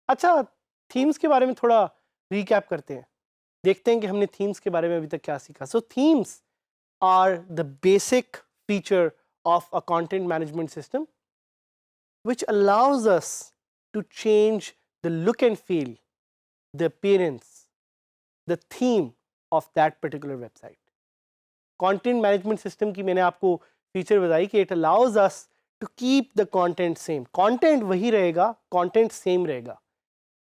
अच्छा, थीम्स के बारे में थोड़ा रिकैप करते हैं, देखते हैं कि हमने थीम्स के बारे में अभी तक क्या सीखा। So themes are the basic feature of a content management system which allows us to change the look and feel, the appearance, the theme of that particular website. Content management system की मैंने आपको feature बताई कि it allows us to keep the content same. Content वही रहेगा, content same रहेगा,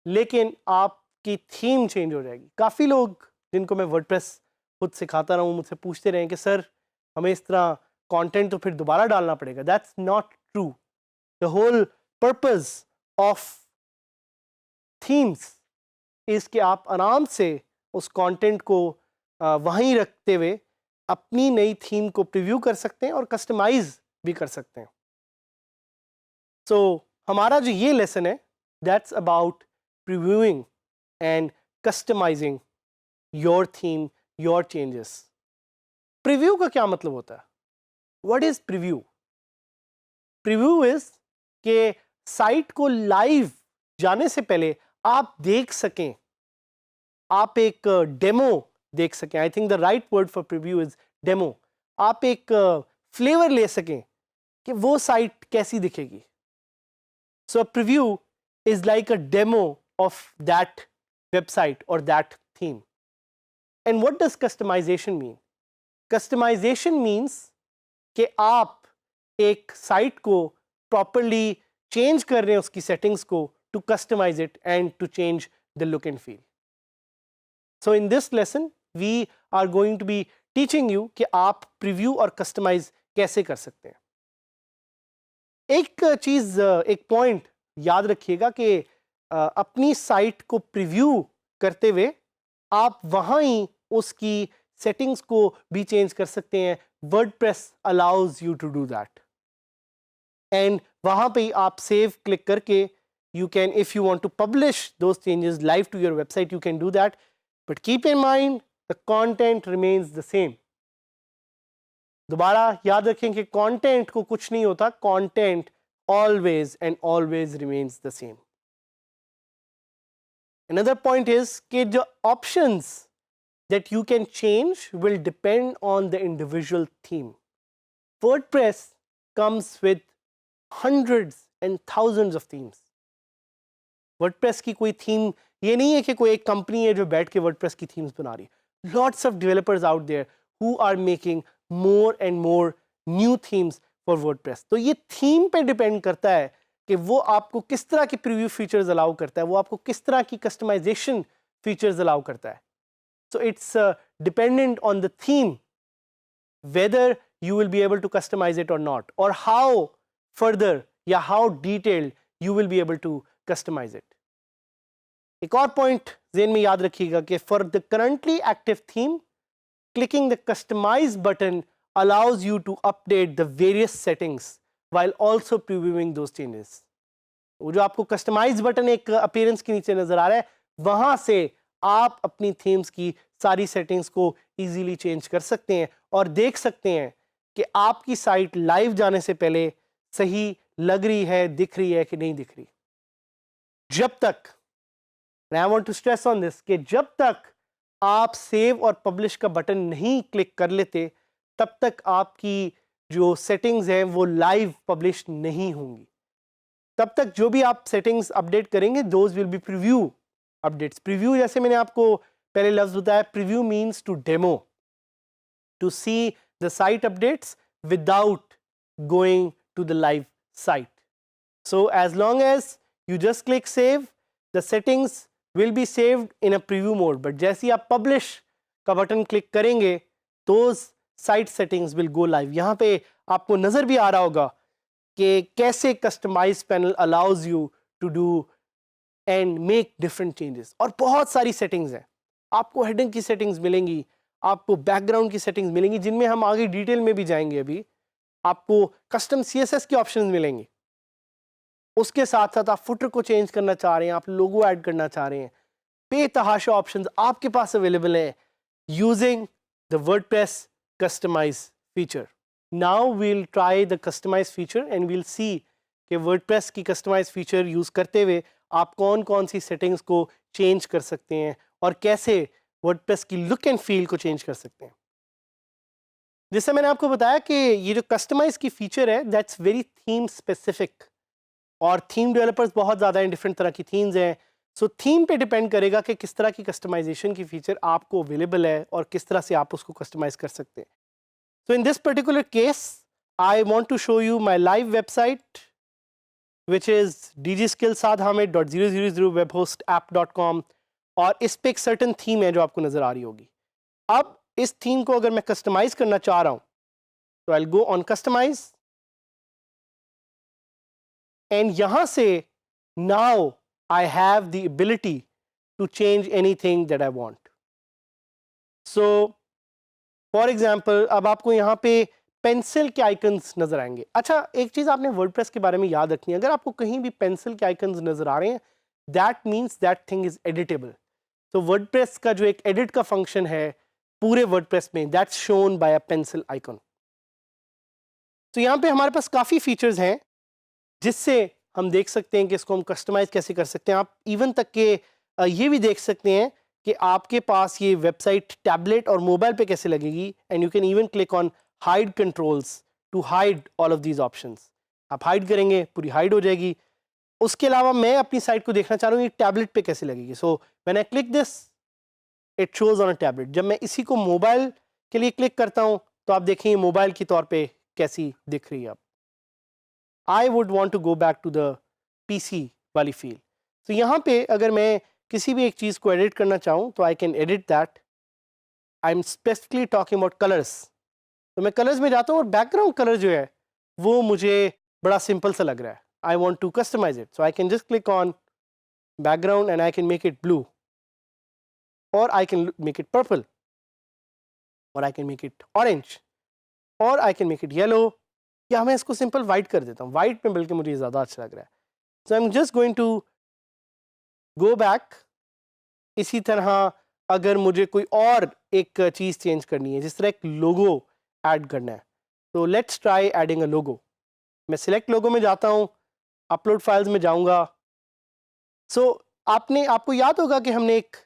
लेकिन आपकी थीम चेंज हो जाएगी। काफ़ी लोग जिनको मैं वर्डप्रेस खुद सिखाता रहा हूँ मुझसे पूछते रहे कि सर हमें इस तरह कंटेंट तो फिर दोबारा डालना पड़ेगा। That's not true. The whole purpose of themes is कि आप आराम से उस कंटेंट को वहीं रखते हुए अपनी नई थीम को प्रीव्यू कर सकते हैं और कस्टमाइज भी कर सकते हैं। सो हमारा जो ये लेसन है that's about previewing and customising your theme, your changes. Preview का क्या मतलब होता है? What is preview? Preview is कि साइट को लाइव जाने से पहले आप देख सकें, आप एक डेमो देख सकें। I think the right word for preview is demo. आप एक फ्लेवर ले सकें कि वो साइट कैसी दिखेगी। So preview is like a demo of that website और that theme. And what does customisation mean? Customisation means कि आप एक साइट को प्रॉपरली चेंज कर रहे हैं उसकी सेटिंग्स को to customize it and to change the look and feel. So in this lesson we are going to be teaching you कि आप प्रीव्यू और कस्टमाइज कैसे कर सकते हैं। एक चीज, एक पॉइंट याद रखिएगा कि अपनी साइट को प्रीव्यू करते हुए आप वहां ही उसकी सेटिंग्स को भी चेंज कर सकते हैं। WordPress allows you to do that. And वहाँ पे आप save click करके you can, if you want to publish those changes live to your website, you can do that. But keep in mind the content remains the same. दोबारा याद रखें कि content को कुछ नहीं होता, content always and always remains the same. Another point is कि जो options that you can change will depend on the individual theme. WordPress comes with hundreds and thousands of themes. WordPress की कोई theme ये नहीं है कि कोई एक कंपनी है जो बैठ के WordPress की थीम्स बना रही है। Lots of developers out there who are making more and more new themes for WordPress. तो ये थीम पे डिपेंड करता है कि वो आपको किस तरह की प्रीव्यू फीचर्स अलाउ करता है, वो आपको किस तरह की कस्टमाइजेशन फीचर्स अलाउ करता है। So it's dependent on the theme whether you will be able to customize it or not, or how further या how detailed you will be able to customize it. एक और point ज़हन में याद रखिएगा कि for the currently active theme, clicking the customize button allows you to update the various settings while also previewing those changes. वो जो आपको customize button एक appearance के नीचे नजर आ रहा है, वहां से आप अपनी थीम्स की सारी सेटिंग्स को इजीली चेंज कर सकते हैं और देख सकते हैं कि आपकी साइट लाइव जाने से पहले सही लग रही है, दिख रही है कि नहीं दिख रही। जब तक, I want to stress on this, कि जब तक आप सेव और पब्लिश का बटन नहीं क्लिक कर लेते तब तक आपकी जो सेटिंग्स हैं वो लाइव पब्लिश नहीं होंगी। तब तक जो भी आप सेटिंग्स अपडेट करेंगे those will be preview updates. Preview जैसे मैंने आपको पहले लफ्ज बताया, preview means to demo, to see the site updates without going to the live site. So as long as you just click save, the settings will be saved in a preview mode, but जैसे ही आप publish का button click करेंगे those site settings will go live. यहाँ पे आपको नजर भी आ रहा होगा कि कैसे customize panel allows you to do and make different changes. और बहुत सारी सेटिंग्स हैं, आपको हेडिंग की सेटिंग्स मिलेंगी, आपको बैकग्राउंड की सेटिंग्स मिलेंगी जिनमें हम आगे डिटेल में भी जाएंगे अभी। आपको कस्टम CSS के ऑप्शंस मिलेंगे। उसके साथ साथ आप फुटर को चेंज करना चाह रहे हैं, आप लोगो ऐड करना चाह रहे हैं, बेतहाशा ऑप्शंस आपके पास अवेलेबल है using the WordPress customize feature. Now we'll try the customize feature and we'll see कि वर्डप्रेस की कस्टमाइज फीचर यूज करते हुए आप कौन कौन सी सेटिंग्स को चेंज कर सकते हैं और कैसे वर्डप्रेस की लुक एंड फील को चेंज कर सकते हैं। जिससे मैंने आपको बताया कि ये जो कस्टमाइज की फीचर है दैट्स वेरी थीम स्पेसिफिक, और थीम डेवलपर्स बहुत ज़्यादा हैं, डिफरेंट तरह की थीम्स हैं। सो थीम पे डिपेंड करेगा कि किस तरह की कस्टमाइजेशन की फीचर आपको अवेलेबल है और किस तरह से आप उसको कस्टमाइज कर सकते हैं। So in this particular case I want to show you my live website which is dgskillsadhamid.000webhostapp.com, और इस पे एक सर्टन थीम है जो आपको नज़र आ रही होगी। अब इस थीम को अगर मैं कस्टमाइज करना चाह रहा हूँ तो I will go on customize, and यहां से now I have the ability to change anything that I want. So, for example, अब आपको यहाँ पे पेंसिल के आइकन्स नजर आएंगे। अच्छा, एक चीज आपने वर्डप्रेस के बारे में याद रखनी है, अगर आपको कहीं भी पेंसिल के आइकन्स नजर आ रहे हैं that means that thing is editable. तो वर्डप्रेस का जो एक एडिट का फंक्शन है पूरे वर्डप्रेस में that's shown by a pencil icon. तो यहाँ पे हमारे पास काफी फीचर्स हैं जिससे हम देख सकते हैं कि इसको हम कस्टमाइज कैसे कर सकते हैं। आप इवन तक के ये भी देख सकते हैं कि आपके पास ये वेबसाइट टैबलेट और मोबाइल पे कैसे लगेगी, and you can even click on hide controls to hide all of these options. आप हाइड करेंगे पूरी हाइड हो जाएगी। उसके अलावा मैं अपनी साइट को देखना चाह रहा हूँ ये टैबलेट पे कैसे लगेगी। So when I click this it shows on a tablet. जब मैं इसी को मोबाइल के लिए क्लिक करता हूँ तो आप देखेंगे मोबाइल के तौर पर कैसी दिख रही है। अब I would want to go back to the PC वाली फील। तो यहाँ पे अगर मैं किसी भी एक चीज़ को एडिट करना चाहूँ तो I can edit that. I'm specifically talking about colors. तो मैं कलर्स में जाता हूँ और बैकग्राउंड कलर जो है वो मुझे बड़ा सिंपल सा लग रहा है। I want to customize it. So I can just click on background and I can make it blue, or I can make it purple, or I can make it orange, or I can make it yellow, या मैं इसको simple white कर देता हूँ। White में बल्कि मुझे ज़्यादा अच्छा लग रहा है। So I am just going to go back. इसी तरह अगर मुझे कोई और एक चीज़ चेंज करनी है, जिस तरह एक लोगो ऐड करना है, तो लेट्स ट्राई एडिंग अ लोगो। मैं सिलेक्ट लोगो में जाता हूँ, अपलोड फाइल्स में जाऊँगा। सो आपको याद होगा कि हमने एक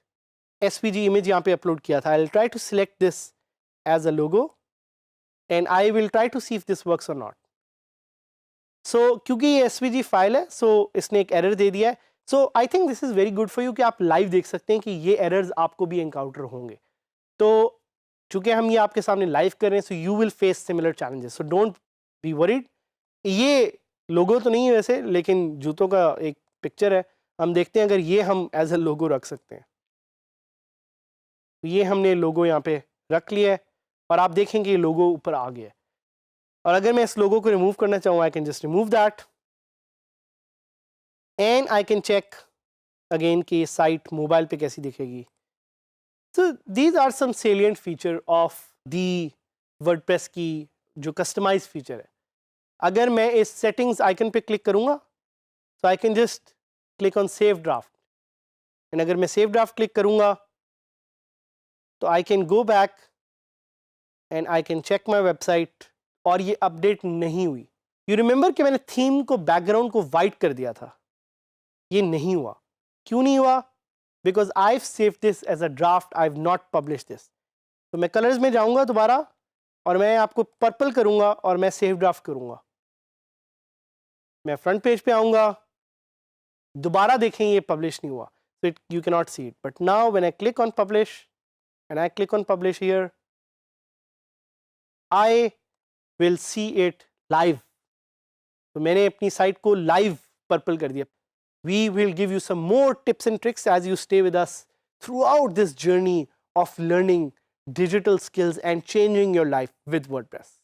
SVG इमेज यहाँ पे अपलोड किया था। I will try to select this as a logo and I will try to see if this works or not. So क्योंकि ये SVG फाइल है so इसने एक एरर दे दिया है। So I think this is very good for you कि आप live देख सकते हैं कि ये एरर्स आपको भी एनकाउंटर होंगे। तो चूंकि हम ये आपके सामने लाइव कर रहे हैं so you will face similar challenges, so don't be worried। ये लोगो तो नहीं है वैसे, लेकिन जूतों का एक पिक्चर है। हम देखते हैं अगर ये हम एज अ लोगो रख सकते हैं। ये हमने लोगो यहाँ पे रख लिया है और आप देखेंगे ये लोगो ऊपर आ गया है। और अगर मैं इस लोगो को रिमूव करना चाहूँ I can just remove that and I can check again कि ये साइट मोबाइल पे कैसी दिखेगी। So these are some salient feature of the WordPress की जो कस्टमाइज फीचर है। अगर मैं इस सेटिंग्स आइकन पे क्लिक करूँगा तो I can just click on save draft, and अगर मैं सेव ड्राफ्ट क्लिक करूँगा तो I can go back and I can check my website, और ये अपडेट नहीं हुई। यू रिमेंबर कि मैंने थीम को बैकग्राउंड को वाइट कर दिया था, ये नहीं हुआ। क्यों नहीं हुआ? Because I save this as a draft, I have not publish this. तो मैं कलर्स में जाऊंगा दोबारा और मैं आपको पर्पल करूंगा और मैं सेव ड्राफ्ट करूंगा। मैं फ्रंट पेज पे आऊंगा, दोबारा देखें ये पब्लिश नहीं हुआ, so you cannot see it. But now when I click on publish and I click on publish here, I will see it live. तो मैंने अपनी साइट को लाइव पर्पल कर दिया। We will give you some more tips and tricks as you stay with us throughout this journey of learning digital skills and changing your life with WordPress.